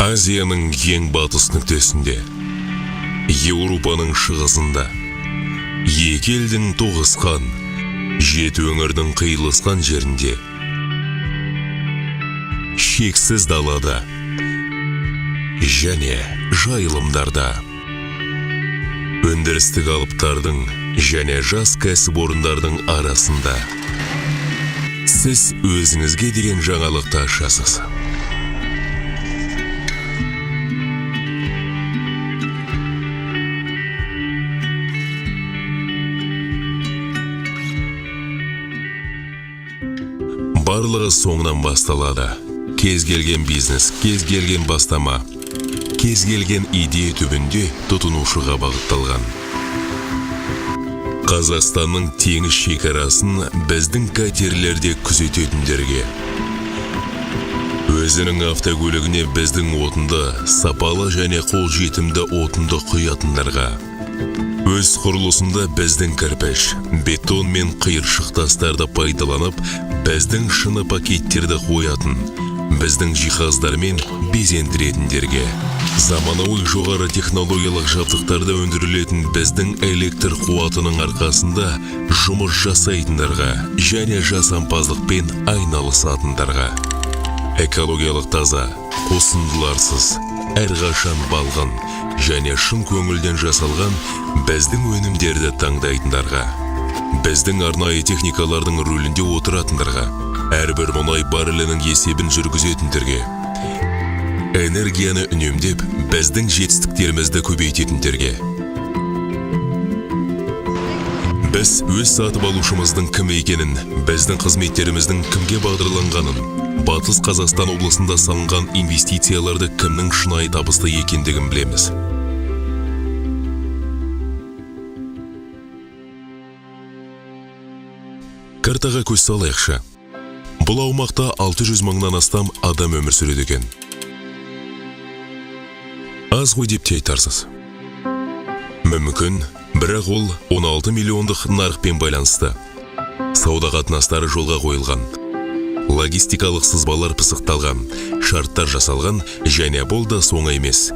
Азияның ең батыс нүктесінде, Еуропаның шығысында, екі елдің тоғысқан, жеті өңірдің қиылысқан жерінде, шексіз далада және жайылымдарда, өндірістік алыптардың және жас кәсіпорындардың арасында сіз өзіңізге деген жаңалықты ашасыз. Барлығы соңынан басталады. Кез келген бизнес, кез келген бастама, кез келген идея түбінде тұтынушыға бағытталған. Қазақстанның теңіз шекарасын біздің катерлерде күзететіндерге, өзінің автокөлігіне біздің отынды, сапалы және қолжетімді отынды құятындарға, өз құрылысында біздің кірпіш, бетон мен қиыршық тастарды пайдаланып, біздің шыны пакеттерді қоятын, біздің жиһаздармен безендіретіндерге, заманауи жоғары технологиялық жабдықтарда өндірілетін біздің электр қуатының арқасында жұмыс жасайтындарға және жасампаздықпен айналысатындарға, экологиялық таза, қосындыларсыз, әрқашан балғын және шын көңілден жасалған біздің өнімдерді таңдайтындарға, біздің арнайы техникалардың рөлінде отыратындарға, әрбір мұнай баррелінің есебін жүргізетіндерге, энергияны үнемдеп, біздің жетістіктерімізді көбейтетіндерге. Біз өз сатып алушымыздың кім екенін, біздің қызметтеріміздің кімге бағдарланғанын, Батыс Қазақстан облысында салынған инвестицияларды кімнің шынайы табысты екендігін білеміз. Картаға көз салайықшы. Бұл аумақта 600 мыңнан астам адам өмір сүреді екен. Аз ғой деп те айтарсыз. Мүмкін, бірақ ол 16 миллиондық нарықпен байланысты. Сауда қатынастары жолға қойылған. Логистикалық сызбалар пысықталған, шарттар жасалған және бұл да соңы емес.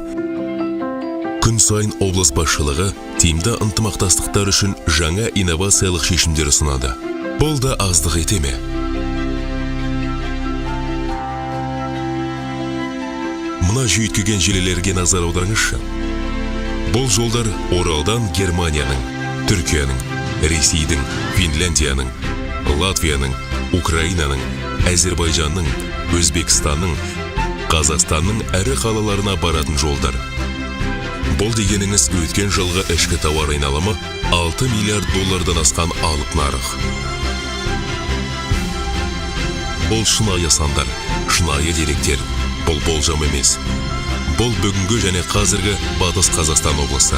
Күн сайын облыс басшылығы тиімді ынтымақтастықтар үшін жаңа инновациялық шешімдер ұсынады. Бұл да аздық ете ме? Мына жүйткіген желілерге назар аударыңызшы. Бұл жолдар Оралдан Германияның, Түркияның, Ресейдің, Финляндияның, Латвияның, Украинаның, Әзербайжанның, Өзбекстанның, Қазақстанның әрі қалаларына баратын жолдар. Бұл дегеніңіз өткен жылғы ішкі тауар айналымы 6 миллиард доллардан асқан алып нарық. Бұл шынайы сандар, шынайы деректер. Бұл болжам емес. Бұл бүгінгі және қазіргі Батыс Қазақстан облысы.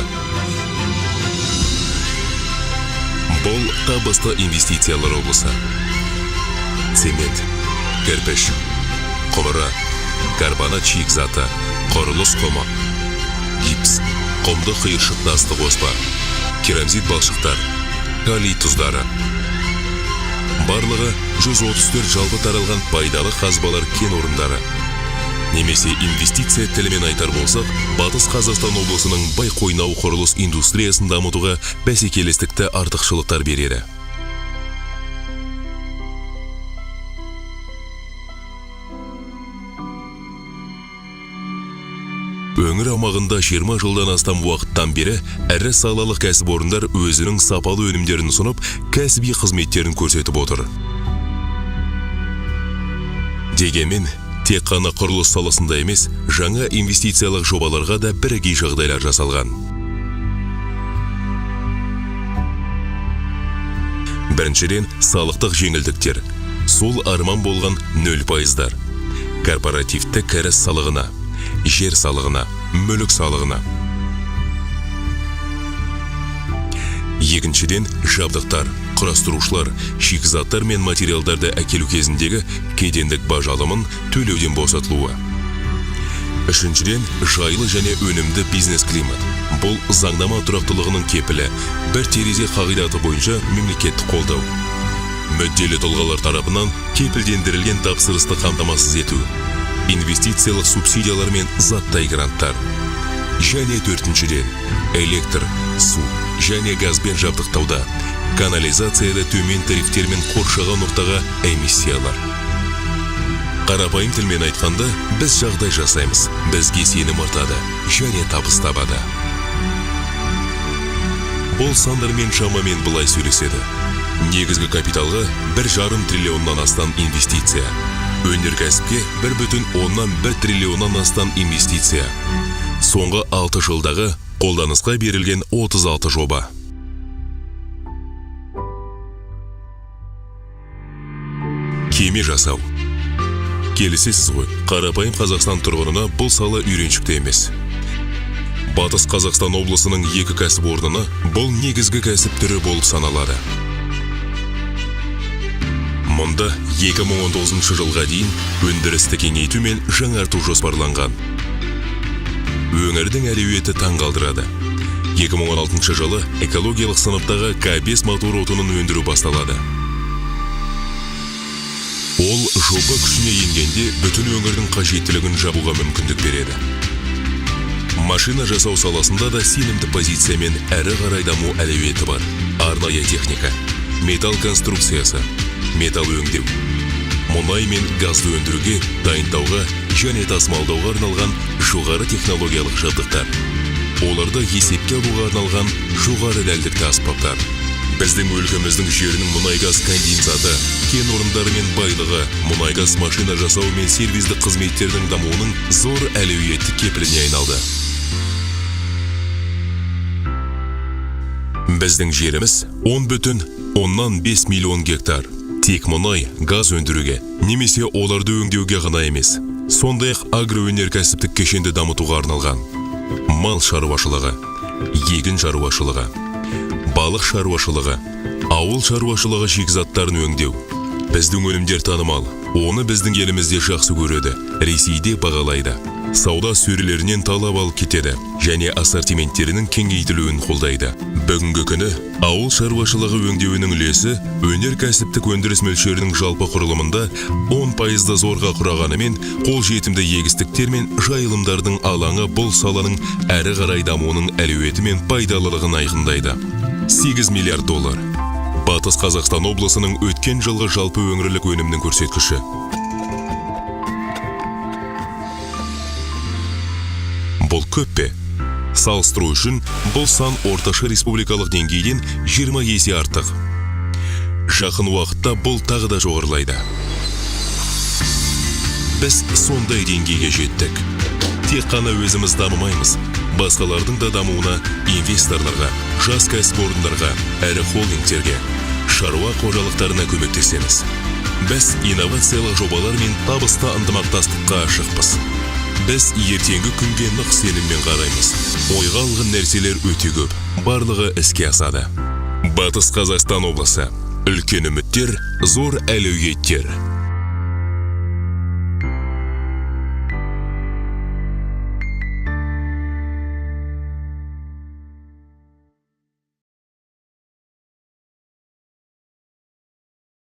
Бұл табысты инвестициялар облысы. Цемент, кірпіш, құбыры, карбонат шикізаты, құрылыс құмы, гипс, құмды қиыршық тасты қоспа, керамзит балшықтар, калий тұздары. Барлығы 134 жалпы таралған пайдалы қазбалар кен орындары. Немесе инвестиция тілімен айтар болсақ, Батыс Қазақстан облысының Байқойнау құрылыс индустриясын дамытуға бәсекелестікті артықшылықтар береді. Өңір аумағында 20 жылдан астам уақыттан бері әрі салалық кәсіпорындар өзінің сапалы өнімдерін ұсынып, кәсіби қызметтерін көрсетіп отыр. Дегенмен, тек қана құрылыс саласында емес, жаңа инвестициялық жобаларға да бірегей жағдайлар жасалған. Біріншіден, салықтық жеңілдіктер. Сол арман болған 0%. Корпоративті кіріс салығына, жер салығына, мүлік салығына. Екіншіден, жабдықтар, құрастырушылар, шикізаттар мен материалдарды әкелу кезіндегі кедендік баж алымын төлеуден босатылуы. Үшіншіден, жайлы және өнімді бизнес климат. Бұл заңнама тұрақтылығының кепілі, бір терезе қағидаты бойынша мемлекеттік қолдау. Мүдделі тұлғалар тарапынан кепілдендірілген тапсырысты қамтамасыз ету. инвестициялық субсидиялар мен заттай гранттар. Және 4-шіден, электр, су және газбен жабдықтауда, канализацияда төмен тарифтер мен қоршаған ортаға эмиссиялар. Қарапайым тілмен айтқанда, біз жағдай жасаймыз, бізге сенім артады және табыс табады. Бұл сандармен шамамен былай сөйлеседі. Негізгі капиталға 1,5 триллионнан астам инвестиция. Өнеркәсіпке 1,1 триллионнан астам инвестиция. Соңғы 6 жылдағы қолданысқа берілген 36 жоба. Кеме жасау. Келісесіз ғой, қарапайым Қазақстан тұрғынына бұл сала үйреншікті емес. Батыс Қазақстан облысының 2 кәсіпорнына бұл негізгі кәсіп түрі болып саналады. Мұнда 2019 жылға дейін өндірісті кеңейту мен жаңарту жоспарланған. Өңірдің әлеуеті таңғалдырады. 2016 жылы экологиялық сыныптағы К5 мотор отынын өндіру басталады. Ол жоба күшіне енгенде бүтін өңірдің қажеттілігін жабуға мүмкіндік береді. Машина жасау саласында да сенімді позиция мен әрі қарай даму әлеуеті бар. Арнайы техника, металл конструкциясы, металл өңдеу, мұнай мен газды өндіруге, дайындауға және тасымалдауға арналған жоғары технологиялық жабдықтар. Оларда есепке алуға арналған жоғары дәлдікті аспаптар. Біздің өлкеміздің жерінің мұнай-газ конденсаты, кен орындары мен байлығы, мұнай-газ машина жасау мен сервистік қызметтердің дамуының зор әлеуетті кепіліне айналды. Біздің жеріміз 10,5 миллион гектар. Тек мұнай, газ өндіруге, немесе оларды өңдеуге ғана емес, сондай-ақ агроөнеркәсіптік кешенді дамытуға арналған. Мал шаруашылығы, егін шаруашылығы, балық шаруашылығы, ауыл шаруашылығы шикізаттарын өңдеу. Біздің өнімдер танымал, оны біздің елімізде жақсы көреді, Ресейде бағалайды. Сауда сөрелерінен талап алып кетеді және ассортименттерінің кеңейтілуін қолдайды. Бүгінгі күні ауыл шаруашылығы өңдеуінің үлесі өнеркәсіптік өндіріс мөлшерінің жалпы құрылымында 10% зорға құрағанымен, қолжетімді егістіктер мен жайылымдардың алаңы бұл саланың әрі қарай дамуының әлеуеті мен пайдалылығын айқындайды. 8 миллиард доллар. Батыс Қазақстан облысының өткен жылғы жалпы өңірлік өнімнің көрсеткіші. Бұл көп пе? Салыстыру үшін, бұл сан орташа республикалық деңгейден 20 есе артық. Жақын уақытта бұл тағы да жоғарылайды. Біз сондай деңгейге жеттік. Тек қана өзіміз дамымаймыз. Басқалардың да дамуына инвесторларға, жас кәсіпорындарға, әрі холдингтерге, шаруа қожалықтарына көмектесеміз. Біз инновациялық жобалар мен табысты ынтымақтастыққа ашықпыз. Біз ертеңгі күнге нық сеніммен қараймыз. Ойға алған нәрселер өте көп, барлығы іске асады. Батыс Қазақстан облысы. Үлкен үміттер, зор әлеуеттер.